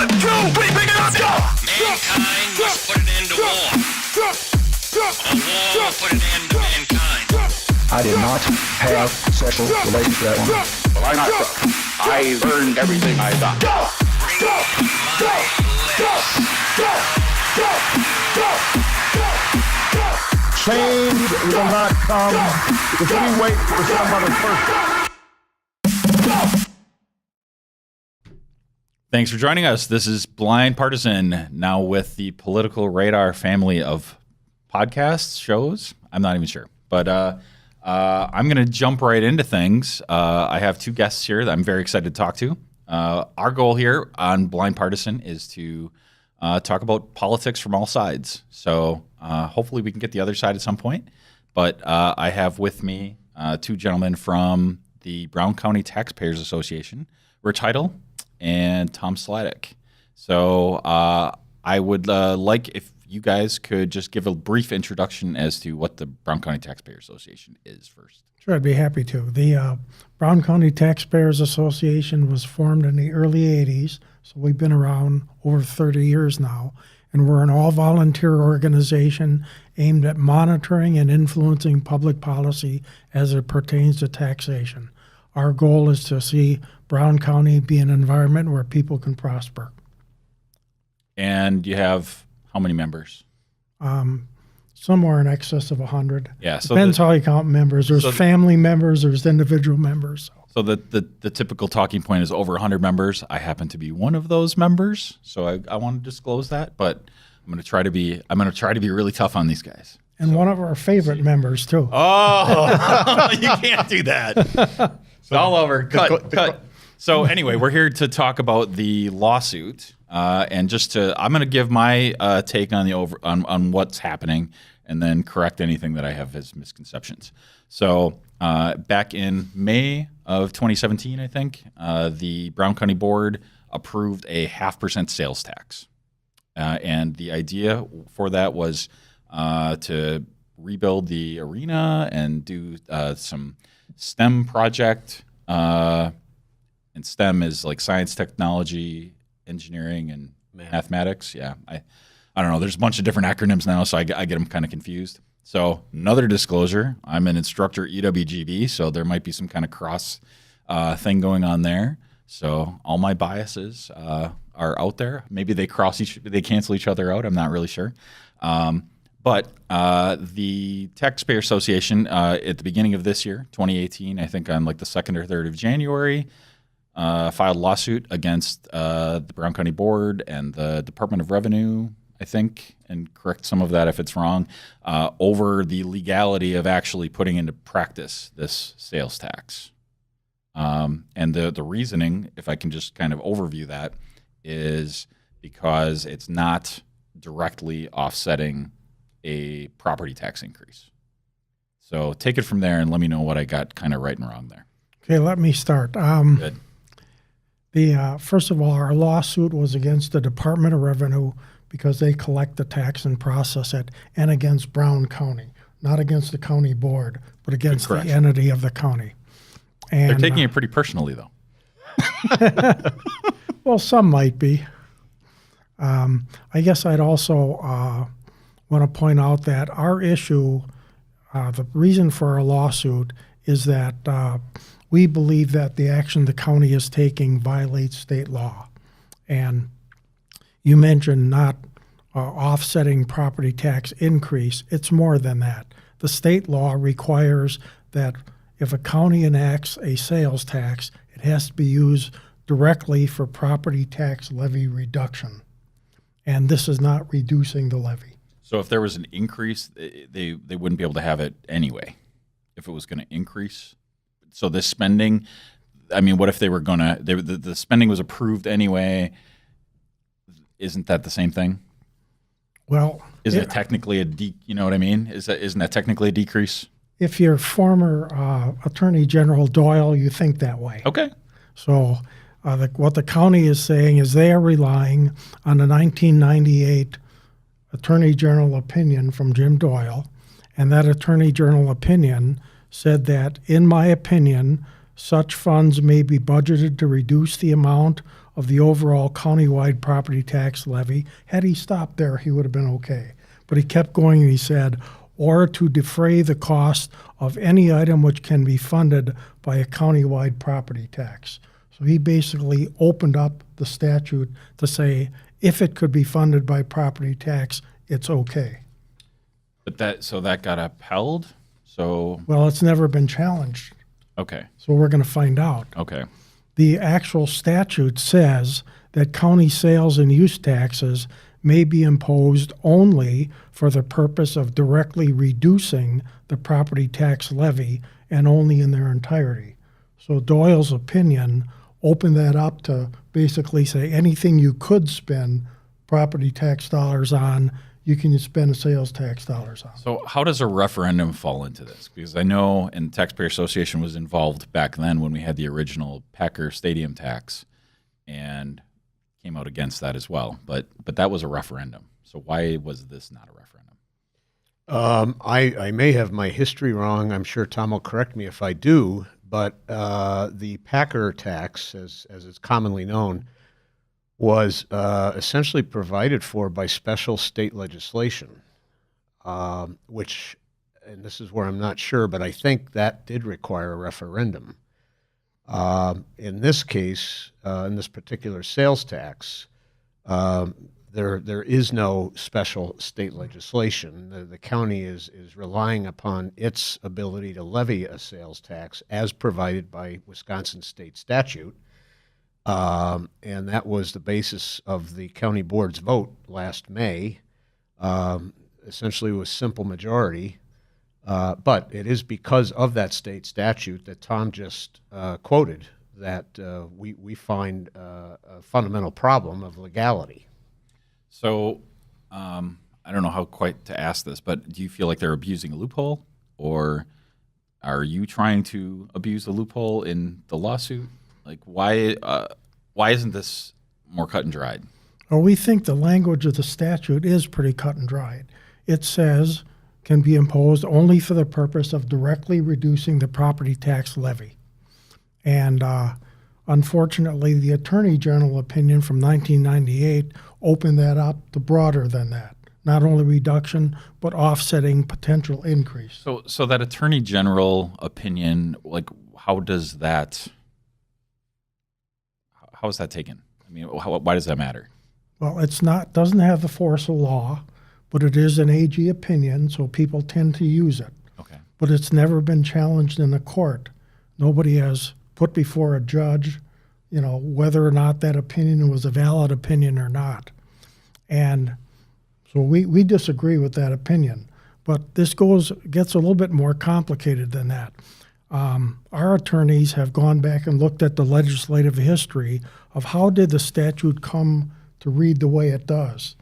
1, 2, 3, pick it up, go! Mankind must put an end to war. A war will put an end to mankind. I did not have sexual relations with that woman. Well, I'm not drunk. I learned everything I got. Change will not come if we wait for some other person. Thanks for joining us. This is Blind Partisan, now with the Political Radar family of podcasts, shows. I'm not even sure. But I'm going to jump right into things. I have two guests here that I'm very excited to talk to. Our goal here on Blind Partisan is to talk about politics from all sides. So hopefully we can get the other side at some point. But I have with me two gentlemen from the Brown County Taxpayers Association, Rich Heidel and Tom Sladek. So I would like if you guys could just give a brief introduction as to what the Brown County Taxpayers Association is first. Sure, I'd be happy to. The Brown County Taxpayers Association was formed in the early 80s, so we've been around over 30 years now, and we're an all-volunteer organization aimed at monitoring and influencing public policy as it pertains to taxation. Our goal is to see Brown County be an environment where people can prosper. And you have how many members? Somewhere in excess of 100. Yeah, so depends how you count members. There's family members, there's individual members. So the typical talking point is over 100 members. I happen to be one of those members, so I want to disclose that. But I'm going to try to be really tough on these guys. And one of our favorite members too. Oh, you can't do that. It's all over. Cut. So anyway, we're here to talk about the lawsuit, and I'm going to give my take on on what's happening, and then correct anything that I have as misconceptions. So back in May of 2017, I think the Brown County Board approved a 0.5% sales tax, and the idea for that was to rebuild the arena and do some STEM project. And STEM is like science, technology, engineering, and mathematics. Yeah, I don't know. There's a bunch of different acronyms now, so I get them kind of confused. So another disclosure, I'm an instructor EWGB, so there might be some kind of cross thing going on there. So all my biases are out there. Maybe they cancel each other out. I'm not really sure. But the Taxpayer Association at the beginning of this year, 2018, I think on like the 2nd or 3rd of January, filed a lawsuit against the Brown County Board and the Department of Revenue, I think, and correct some of that if it's wrong, over the legality of actually putting into practice this sales tax. And the reasoning, if I can just kind of overview that, is because it's not directly offsetting a property tax increase. So take it from there and let me know what I got kind of right and wrong there. Okay, let me start. Good. First of all, our lawsuit was against the Department of Revenue because they collect the tax and process it, and against Brown County, not against the county board, but against the entity of the county. And they're taking it pretty personally, though. Well, some might be. I guess I'd also want to point out that our issue, the reason for our lawsuit is that we believe that the action the county is taking violates state law. And you mentioned not offsetting property tax increase. It's more than that. The state law requires that if a county enacts a sales tax, it has to be used directly for property tax levy reduction. And this is not reducing the levy. So if there was an increase, they wouldn't be able to have it anyway if it was going to increase. So this spending, I mean, what if they were going to, the spending was approved anyway? Isn't that the same thing? Well, isn't it technically you know what I mean? Isn't that technically a decrease? If you're former Attorney General Doyle, you think that way. Okay. So what the county is saying is they are relying on the 1998 Attorney General opinion from Jim Doyle, and that Attorney General opinion said that, in my opinion, such funds may be budgeted to reduce the amount of the overall countywide property tax levy. Had he stopped there, he would have been okay. But he kept going and he said, or to defray the cost of any item which can be funded by a countywide property tax. So he basically opened up the statute to say if it could be funded by property tax, it's okay. But that got upheld. So Well, it's never been challenged. okay, So we're going to find out. okay. The actual statute says that county sales and use taxes may be imposed only for the purpose of directly reducing the property tax levy and only in their entirety. So Doyle's opinion opened that up to basically say anything you could spend property tax dollars on, you can spend sales tax dollars on. So how does a referendum fall into this? Because I know, and the Taxpayer Association was involved back then when we had the original Packer Stadium tax, and came out against that as well. But that was a referendum. So why was this not a referendum? I may have my history wrong. I'm sure Tom will correct me if I do. But the Packer tax, as it's commonly known, was essentially provided for by special state legislation, which, and this is where I'm not sure, but I think that did require a referendum. In this case, in this particular sales tax, there is no special state legislation. The county is relying upon its ability to levy a sales tax as provided by Wisconsin state statute. And that was the basis of the county board's vote last May, essentially with simple majority. But it is because of that state statute that Tom just quoted that we find a fundamental problem of legality. So I don't know how quite to ask this, but do you feel like they're abusing a loophole, or are you trying to abuse a loophole in the lawsuit? Like, why isn't this more cut and dried? Well, we think the language of the statute is pretty cut and dried. It says can be imposed only for the purpose of directly reducing the property tax levy. And unfortunately, the Attorney General opinion from 1998 opened that up to broader than that. Not only reduction, but offsetting potential increase. So that Attorney General opinion, like, how is that taken? I mean, why does that matter? Well, doesn't have the force of law, but it is an AG opinion, so people tend to use it. Okay. But it's never been challenged in the court. Nobody has put before a judge, whether or not that opinion was a valid opinion or not. And so we disagree with that opinion. But this gets a little bit more complicated than that. Our attorneys have gone back and looked at the legislative history of how did the statute come to read the way it does.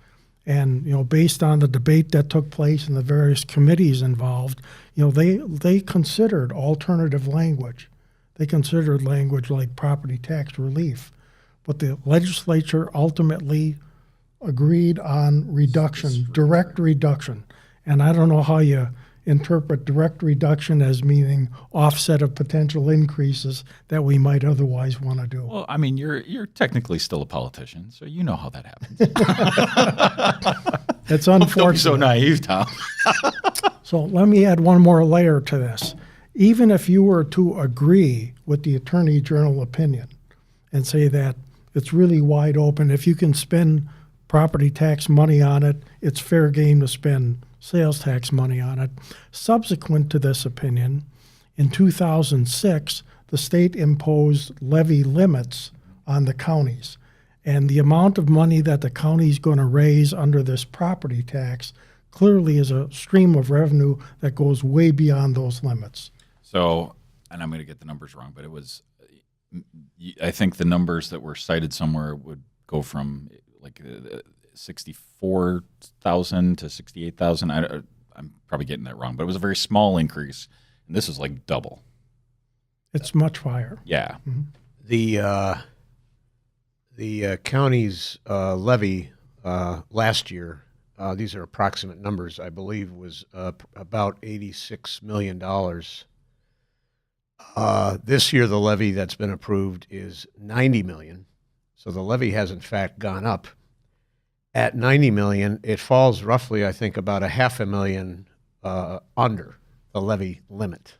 And, based on the debate that took place in the various committees involved, they considered alternative language. They considered language like property tax relief. But the legislature ultimately agreed on reduction, direct reduction. And I don't know how you interpret direct reduction as meaning offset of potential increases that we might otherwise want to do. Well, I mean, you're technically still a politician, so you know how that happens. It's unfortunate. Don't be so naive, Tom. So let me add one more layer to this. Even if you were to agree with the Attorney General opinion and say that it's really wide open, if you can spend property tax money on it, it's fair game to spend sales tax money on it. Subsequent to this opinion, in 2006, the state imposed levy limits on the counties. And the amount of money that the county is going to raise under this property tax clearly is a stream of revenue that goes way beyond those limits. So, and I'm going to get the numbers wrong, but it was, I think the numbers that were cited somewhere would go from like 64,000 to 68,000. I'm probably getting that wrong, but it was a very small increase, and this is like double. It's much higher. Yeah. Mm-hmm. The county's levy last year, these are approximate numbers, I believe, was about $86 million. This year, the levy that's been approved is $90 million. So the levy has in fact gone up. At 90 million, it falls roughly, I think, about $500,000 under the levy limit.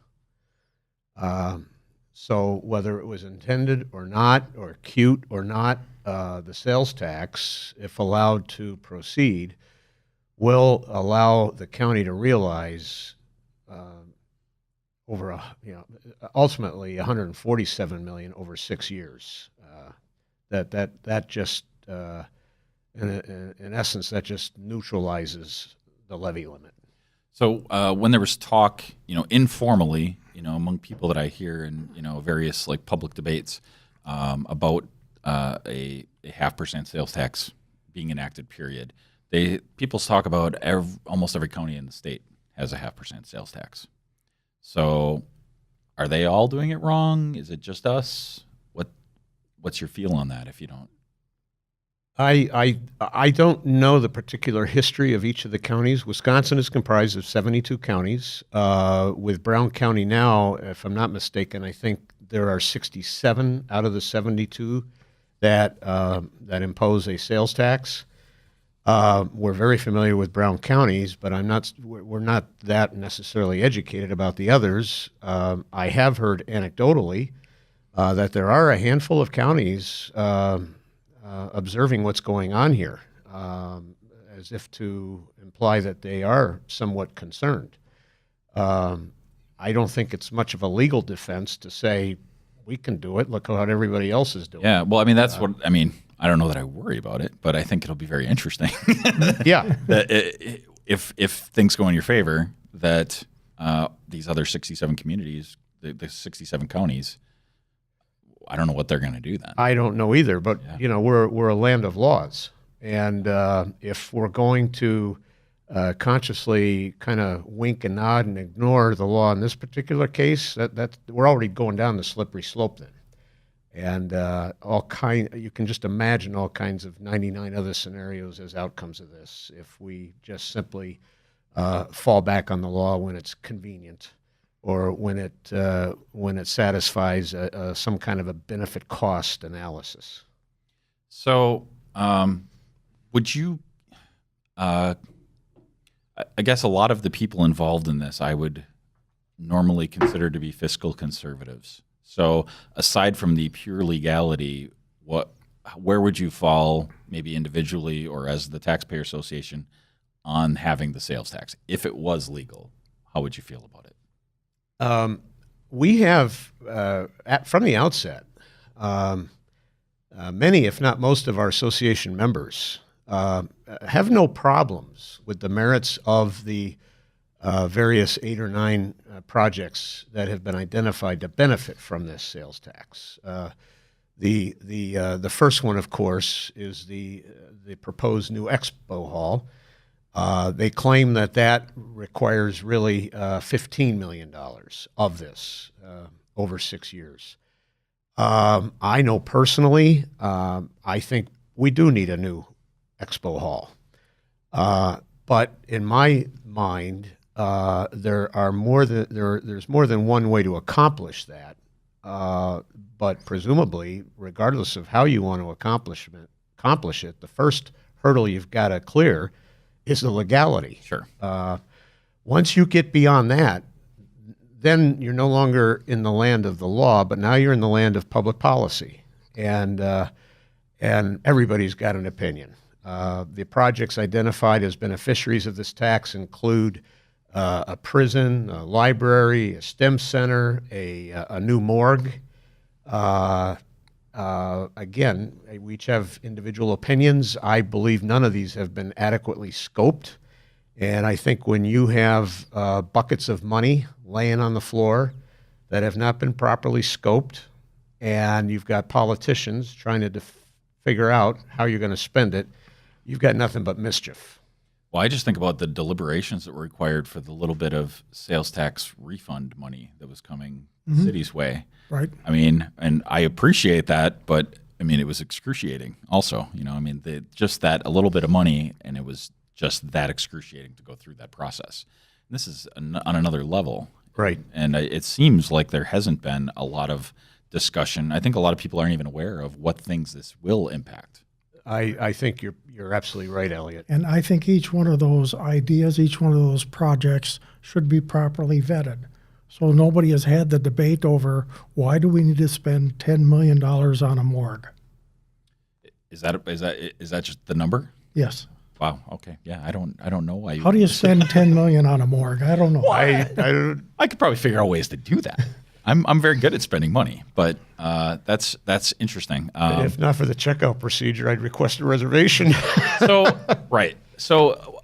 So whether it was intended or not, or cute or not, the sales tax, if allowed to proceed, will allow the county to realize ultimately $147 million over 6 years. That just in essence, that just neutralizes the levy limit. So when there was talk, informally, among people that I hear in, various like public debates about a 0.5% sales tax being enacted, period, people talk about almost every county in the state has a 0.5% sales tax. So are they all doing it wrong? Is it just us? What's your feel on that if you don't? I don't know the particular history of each of the counties. Wisconsin is comprised of 72 counties. With Brown County now, if I'm not mistaken, I think there are 67 out of the 72 that impose a sales tax. We're very familiar with Brown counties, but we're not that necessarily educated about the others. I have heard anecdotally that there are a handful of counties observing what's going on here, as if to imply that they are somewhat concerned. I don't think it's much of a legal defense to say, we can do it, look how everybody else is doing it. Yeah, well, that's I don't know that I worry about it, but I think it'll be very interesting. Yeah. If things go in your favor, that these other 67 communities, the 67 counties, I don't know what they're going to do then. I don't know either, but we're a land of laws, and if we're going to consciously kind of wink and nod and ignore the law in this particular case, that we're already going down the slippery slope then, and you can just imagine all kinds of 99 other scenarios as outcomes of this if we just simply fall back on the law when it's convenient, or when it satisfies some kind of a benefit cost analysis. So, would you? I guess a lot of the people involved in this, I would normally consider to be fiscal conservatives. So, aside from the pure legality, where would you fall, maybe individually or as the Taxpayer Association, on having the sales tax if it was legal? How would you feel about it? We have, from the outset, many, if not most, of our association members have no problems with the merits of the various 8 or 9 projects that have been identified to benefit from this sales tax. The first one, of course, is the proposed new expo hall. They claim that requires really $15 million of this over 6 years. I know personally, I think we do need a new expo hall. But in my mind, there's more than one way to accomplish that. But presumably, regardless of how you want to accomplish it, the first hurdle you've got to clear is the legality. Sure. Once you get beyond that, then you're no longer in the land of the law, but now you're in the land of public policy, and everybody's got an opinion. The projects identified as beneficiaries of this tax include a prison, a library, a STEM center, a new morgue. Again, we each have individual opinions. I believe none of these have been adequately scoped. And I think when you have buckets of money laying on the floor that have not been properly scoped, and you've got politicians trying to figure out how you're going to spend it, you've got nothing but mischief. Well, I just think about the deliberations that were required for the little bit of sales tax refund money that was coming the city's way. Right. And I appreciate that, but it was excruciating also. Just that a little bit of money, and it was just that excruciating to go through that process. And this is on another level. Right. And it seems like there hasn't been a lot of discussion. I think a lot of people aren't even aware of what things this will impact. I think you're absolutely right, Elliot. And I think each one of those ideas, each one of those projects should be properly vetted. So nobody has had the debate over why do we need to spend $10 million on a morgue? Is that just the number? Yes. Wow. Okay. Yeah. I don't know why. How do you spend $10 million on a morgue? I don't know. I could probably figure out ways to do that. I'm very good at spending money, but that's interesting. If not for the checkout procedure, I'd request a reservation. Right. So,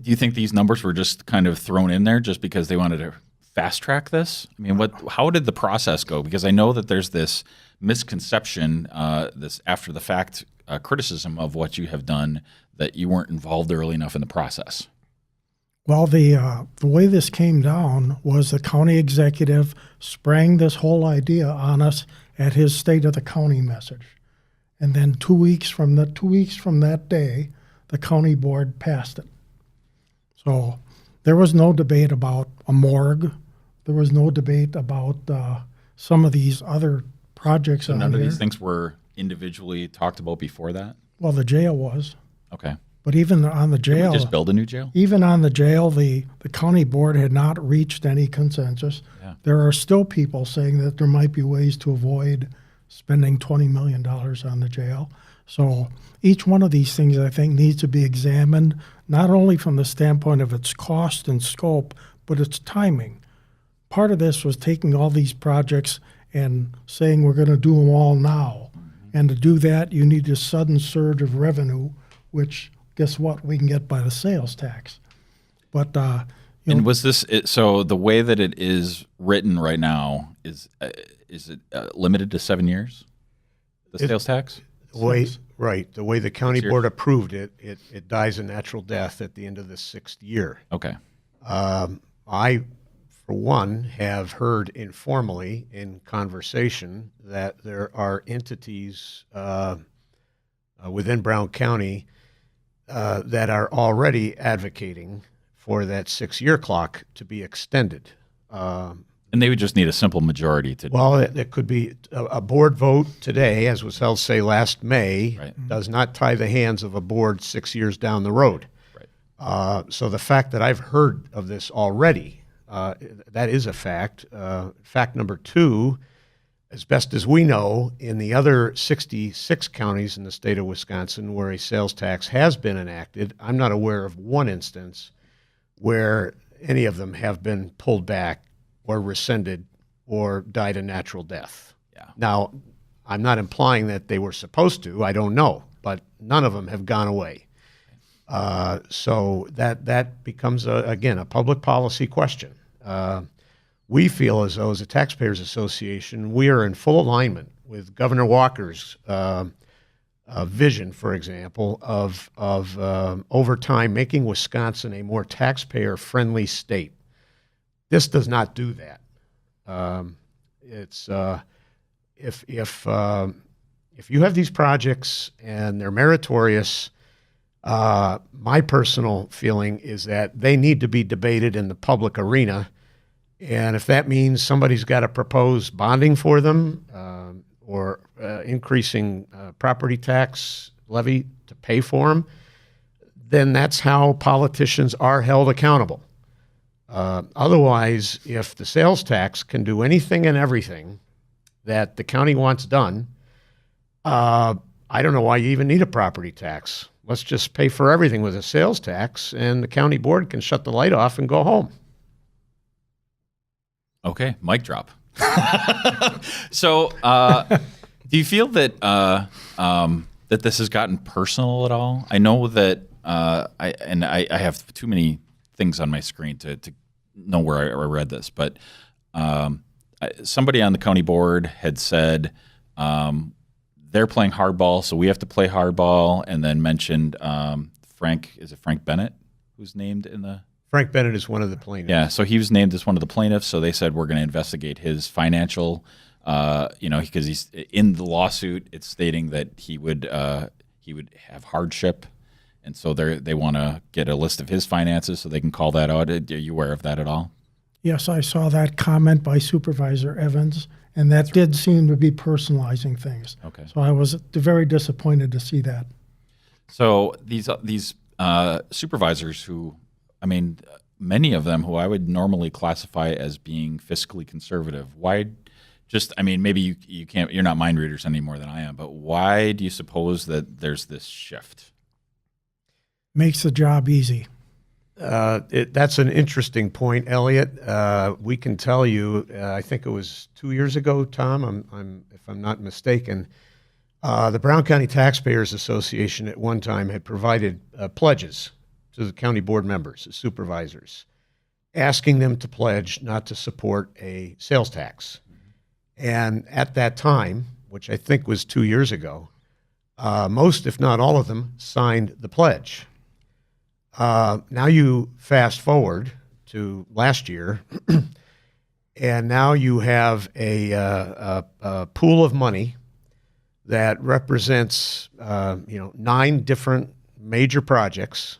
do you think these numbers were just kind of thrown in there just because they wanted to fast track this? I mean, how did the process go? Because I know that there's this misconception, this after the fact criticism of what you have done, that you weren't involved early enough in the process. Well, the way this came down was the county executive sprang this whole idea on us at his State of the County message, and then 2 weeks from that day, the county board passed it. So there was no debate about a morgue. There was no debate about some of these other projects. So none of these things were individually talked about before that? Well, the jail was. Okay. But even on the jail, Did we just build a new jail? Even on the jail, the county board had not reached any consensus. Yeah. There are still people saying that there might be ways to avoid spending $20 million on the jail. So each one of these things, I think, needs to be examined, not only from the standpoint of its cost and scope, but its timing. Part of this was taking all these projects and saying we're going to do them all now. Mm-hmm. And to do that, you need a sudden surge of revenue, which, guess what, we can get by the sales tax. But and was this so? The way that it is written right now is it limited to 7 years? The sales tax. The way the county board approved it, it dies a natural death at the end of the 6th year. Okay. I, for one, have heard informally in conversation that there are entities within Brown County that are already advocating for that 6-year clock to be extended. And they would just need a simple majority to. Well, it could be a board vote today, as was held, say, last May, Right. does not tie the hands of a board 6 years down the road. Right. So the fact that I've heard of this already, that is a fact. Fact number 2, as best as we know, in the other 66 counties in the state of Wisconsin where a sales tax has been enacted, I'm not aware of one instance where any of them have been pulled back or rescinded or died a natural death. Yeah. Now, I'm not implying that they were supposed to. I don't know, but none of them have gone away. So that becomes, again, a public policy question. We feel as though, as a Taxpayers Association, we are in full alignment with Governor Walker's vision, for example, of over time making Wisconsin a more taxpayer-friendly state. This does not do that. If you have these projects and they're meritorious, my personal feeling is that they need to be debated in the public arena. And if that means somebody's got to propose bonding for them or increasing property tax levy to pay for them, then that's how politicians are held accountable. Otherwise, if the sales tax can do anything and everything that the county wants done, I don't know why you even need a property tax. Let's just pay for everything with a sales tax, and the county board can shut the light off and go home. Okay, mic drop. So, do you feel that that this has gotten personal at all? I know that I have too many things on my screen to know where I read this, but somebody on the county board had said they're playing hardball, so we have to play hardball, and then mentioned Frank Bennett, who's named in the. Frank Bennett is one of the plaintiffs. Yeah, so he was named as one of the plaintiffs. So they said we're going to investigate his financial, because he's in the lawsuit. It's stating that he would have hardship, and so they want to get a list of his finances so they can call that out. Are you aware of that at all? yes, I saw that comment by Supervisor Evans, And that did seem to be personalizing things. Okay. So I was very disappointed to see that. So these supervisors who, I mean, many of them who I would normally classify as being fiscally conservative, why just, I mean, maybe you can't, you're not mind readers any more than I am, but why do you suppose that there's this shift? Makes the job easy. That's an interesting point, Elliot. We can tell you, I think it was 2 years ago, Tom, if I'm not mistaken, the Brown County Taxpayers Association at one time had provided pledges to the county board members, the supervisors, asking them to pledge not to support a sales tax. And at that time, which I think was 2 years ago, most, if not all of them, signed the pledge. Now you fast forward to last year, and now you have a pool of money that represents 9 different major projects,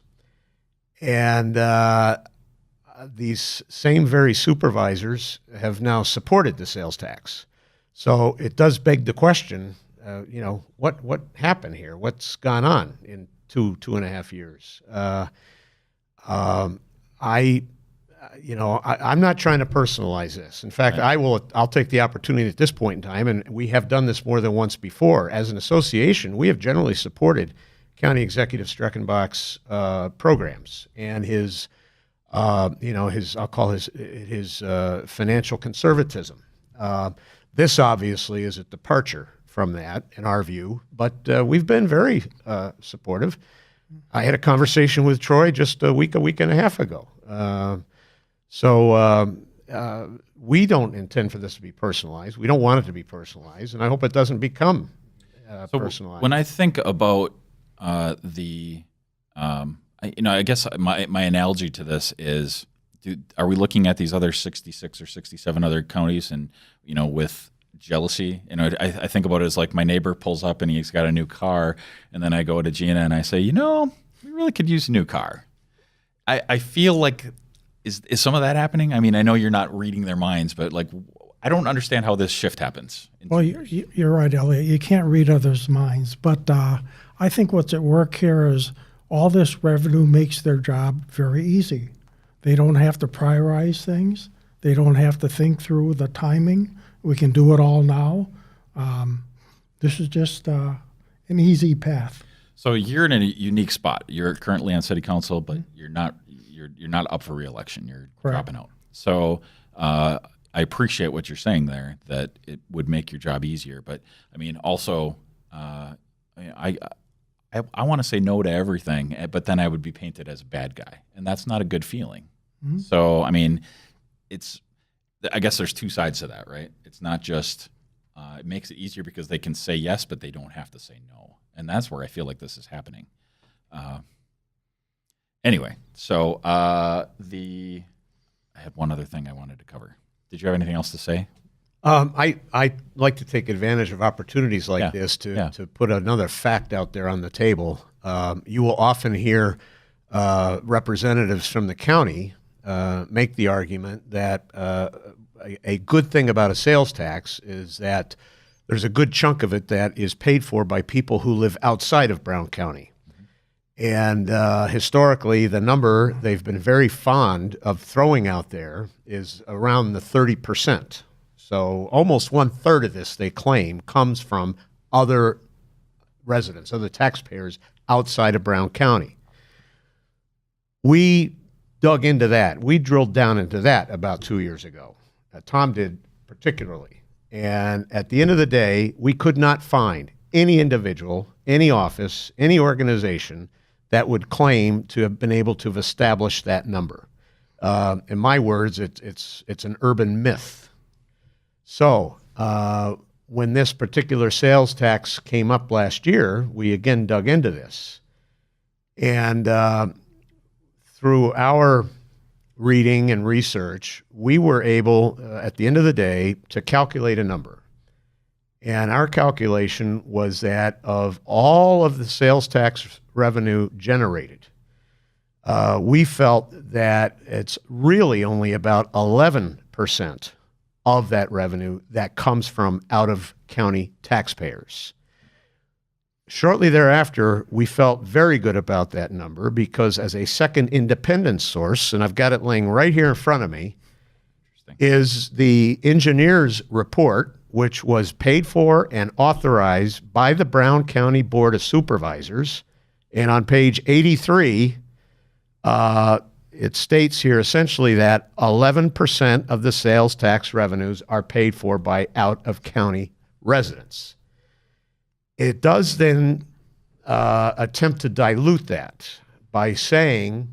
and these same very supervisors have now supported the sales tax. So it does beg the question, what happened here? What's gone on in 2.5 years? I'm not trying to personalize this. In fact, I'll take the opportunity at this point in time, and we have done this more than once before. As an association, we have generally supported County Executive Streckenbach's programs and his I'll call his financial conservatism. This obviously is a departure from that, in our view, but we've been very supportive. I had a conversation with Troy just a week and a half ago. So we don't intend for this to be personalized. We don't want it to be personalized, and I hope it doesn't become personalized. When I think about I guess my analogy to this is, are we looking at these other 66 or 67 other counties and, with jealousy? I think about it as like my neighbor pulls up and he's got a new car, and then I go to Gina and I say, we really could use a new car. I feel like, is some of that happening? I mean, I know you're not reading their minds, but like, I don't understand how this shift happens. Well, you're right, Elliot. You can't read others' minds, but I think what's at work here is all this revenue makes their job very easy. They don't have to prioritize things. They don't have to think through the timing. We can do it all now. This is just an easy path. So you're in a unique spot. You're currently on city council, but you're not up for re-election. You're dropping out. So I appreciate what you're saying there, that it would make your job easier. But I mean, also, I want to say no to everything, but then I would be painted as a bad guy, and that's not a good feeling. Mm-hmm. So I mean, I guess there's two sides to that, right? It's not just it makes it easier because they can say yes, but they don't have to say no, and that's where I feel like this is happening. Anyway, so I had one other thing I wanted to cover. Did you have anything else to say? I like to take advantage of opportunities like this to put another fact out there on the table. You will often hear representatives from the county make the argument that a good thing about a sales tax is that there's a good chunk of it that is paid for by people who live outside of Brown County. And historically, the number they've been very fond of throwing out there is around the 30%. So almost 1/3 of this, they claim, comes from other residents, other taxpayers outside of Brown County. We dug into that. We drilled down into that about 2 years ago. Tom did particularly. And at the end of the day, we could not find any individual, any office, any organization that would claim to have been able to have established that number. In my words, it's an urban myth. So when this particular sales tax came up last year, we again dug into this. And through our reading and research, we were able, at the end of the day, to calculate a number. And our calculation was that of all of the sales tax revenue generated, we felt that it's really only about 11% of that revenue that comes from out-of-county taxpayers. Shortly thereafter, we felt very good about that number because as a second independent source, and I've got it laying right here in front of me, is the engineer's report, which was paid for and authorized by the Brown County Board of Supervisors. And on page 83, it states here essentially that 11% of the sales tax revenues are paid for by out-of-county residents. It does then attempt to dilute that by saying,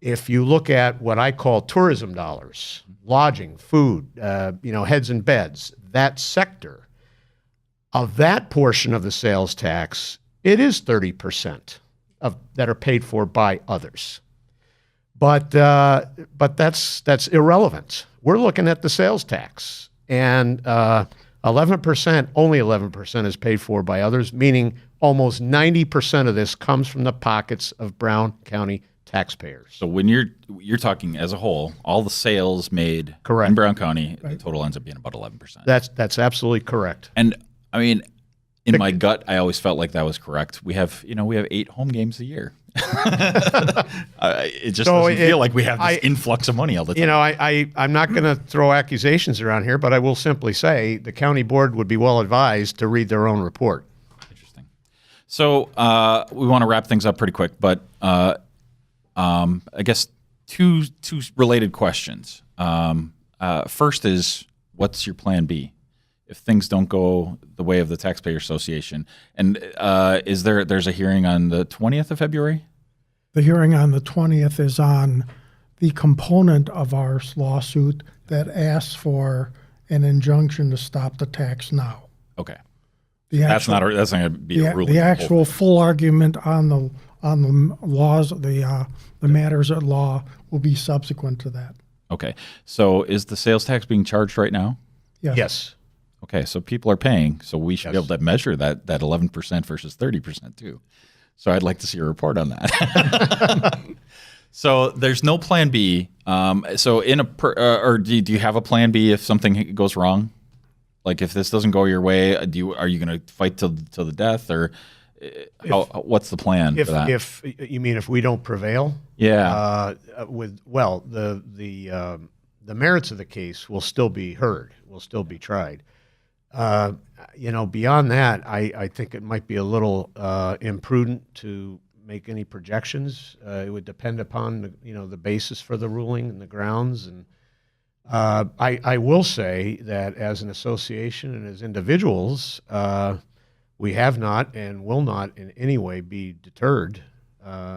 if you look at what I call tourism dollars, lodging, food, heads and beds, that sector, of that portion of the sales tax, it is 30% that are paid for by others. But that's irrelevant. We're looking at the sales tax, and 11%, only 11% is paid for by others, meaning almost 90% of this comes from the pockets of Brown County taxpayers. So when you're talking as a whole, all the sales made Correct. in Brown County, the total ends up being about 11%. That's absolutely correct. And I mean, in my gut, I always felt like that was correct. We have 8 home games a year. It just doesn't feel like we have this influx of money all the time. I'm not going to throw accusations around here, but I will simply say the county board would be well advised to read their own report. Interesting. So we want to wrap things up pretty quick, but I guess two related questions. First is, what's your plan B if things don't go the way of the Taxpayer Association? And there's a hearing on the 20th of February? The hearing on the 20th is on the component of our lawsuit that asks for an injunction to stop the tax now. Okay. That's not going to be a ruling. The actual full argument on the laws, the matters at law will be subsequent to that. Okay. So is the sales tax being charged right now? Yes. Okay, so people are paying, so we should be able to measure that 11% versus 30% too. So I'd like to see a report on that. So there's no plan B. So or do you have a plan B if something goes wrong? Like if this doesn't go your way, are you going to fight till the death, or what's the plan for that? If you mean if we don't prevail, yeah. The merits of the case will still be heard, will still be tried. Beyond that, I think it might be a little imprudent to make any projections. It would depend upon the basis for the ruling and the grounds. And I will say that as an association and as individuals, we have not and will not in any way be deterred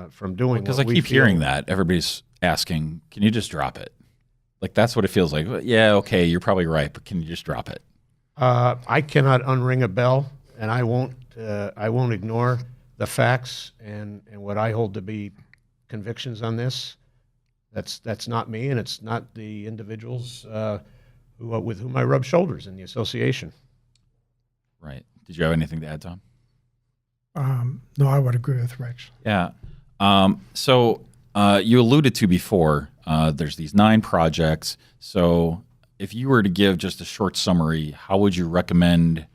from doing. Because I keep hearing that everybody's asking, "Can you just drop it?" Like that's what it feels like. Yeah, okay, you're probably right, but can you just drop it? I cannot unring a bell, and I won't ignore the facts and what I hold to be convictions on this. That's not me, and it's not the individuals with whom I rub shoulders in the association. Right. Did you have anything to add, Tom? No, I would agree with Rich. Yeah. So you alluded to before, there's these 9 projects. So if you were to give just a short summary, how would you recommend,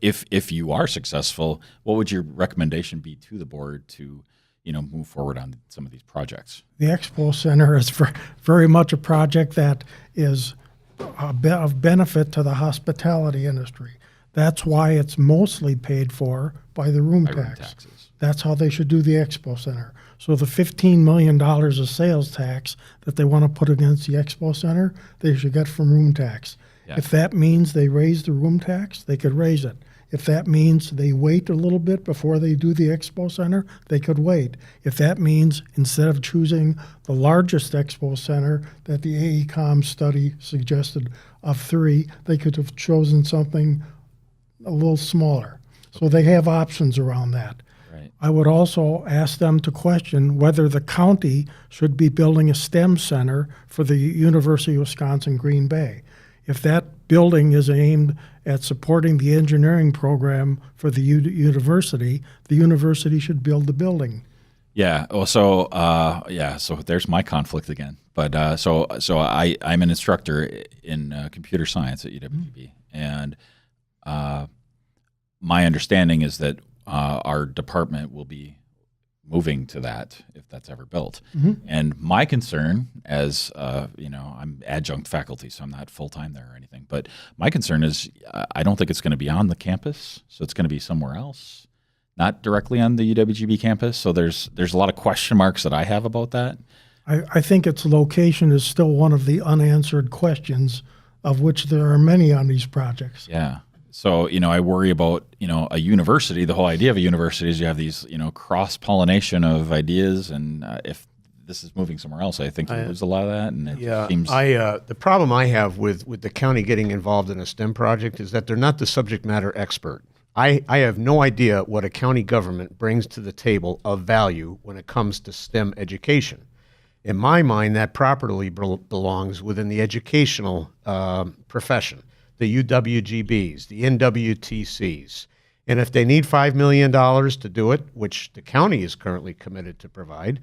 if you are successful, what would your recommendation be to the board to, move forward on some of these projects? The Expo Center is very much a project that is of benefit to the hospitality industry. That's why it's mostly paid for by the room taxes. That's how they should do the Expo Center. So the $15 million of sales tax that they want to put against the Expo Center, they should get from room tax. Yeah. If that means they raise the room tax, they could raise it. If that means they wait a little bit before they do the Expo Center, they could wait. If that means instead of choosing the largest Expo Center that the AECOM study suggested of 3, they could have chosen something a little smaller. So they have options around that. Right. I would also ask them to question whether the county should be building a STEM center for the University of Wisconsin Green Bay. If that building is aimed at supporting the engineering program for the university should build the building. Yeah. Well, so so there's my conflict again. But so I'm an instructor in computer science at UWB, and my understanding is that our department will be moving to that if that's ever built. And my concern, as I'm adjunct faculty, so I'm not full time there or anything. But my concern is I don't think it's going to be on the campus, so it's going to be somewhere else, not directly on the UWGB campus. So there's a lot of question marks that I have about that. I think its location is still one of the unanswered questions, of which there are many on these projects. Yeah. So, I worry about, a university. The whole idea of a university is you have these, cross-pollination of ideas. And if this is moving somewhere else, I think you lose a lot of that. And it seems... the problem I have with the county getting involved in a STEM project is that they're not the subject matter expert. I have no idea what a county government brings to the table of value when it comes to STEM education. In my mind, that properly belongs within the educational profession. The UWGBs, the NWTCs. And if they need $5 million to do it, which the county is currently committed to provide,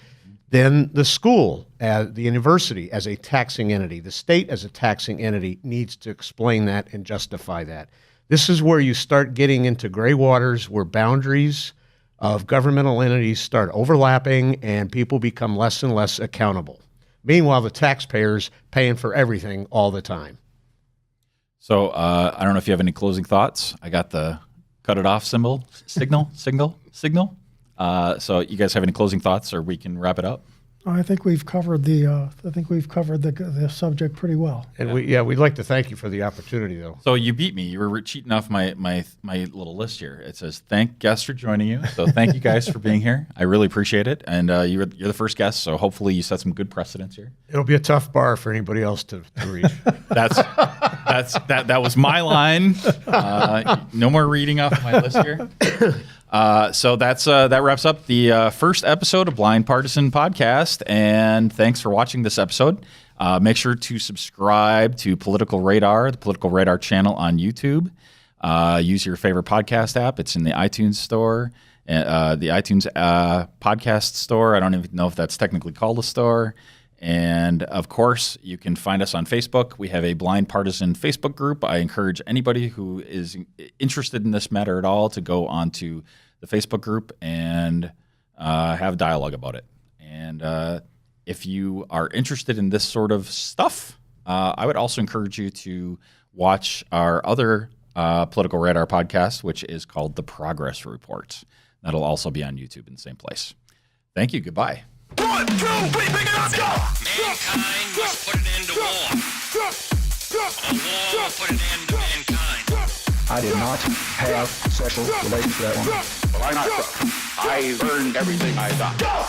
then the school, the university as a taxing entity, the state as a taxing entity needs to explain that and justify that. This is where you start getting into gray waters where boundaries of governmental entities start overlapping and people become less and less accountable. Meanwhile, the taxpayers paying for everything all the time. So I don't know if you have any closing thoughts. I got the cut it off signal. So you guys have any closing thoughts, or we can wrap it up? I think we've covered the subject pretty well. And we'd like to thank you for the opportunity, though. So you beat me. You were cheating off my little list here. It says thank guests for joining you. So thank you guys for being here. I really appreciate it. And you're the first guest, so hopefully you set some good precedents here. It'll be a tough bar for anybody else to reach. That was my line. No more reading off my list here. So that wraps up the first episode of Blind Partisan Podcast, and thanks for watching this episode. Make sure to subscribe to Political Radar, the Political Radar channel on YouTube. Use your favorite podcast app. It's in the iTunes store, the iTunes podcast store. I don't even know if that's technically called a store. And, of course, you can find us on Facebook. We have a Blind Partisan Facebook group. I encourage anybody who is interested in this matter at all to go onto the Facebook group and have dialogue about it. And if you are interested in this sort of stuff, I would also encourage you to watch our other Political Radar podcast, which is called The Progress Report. That'll also be on YouTube in the same place. Thank you. Goodbye. 1, 2, 3, pick it up, go! Mankind must put an end to war. A war will put an end to mankind. I did not have sexual relations with that woman. Well, I learned everything I got. Go!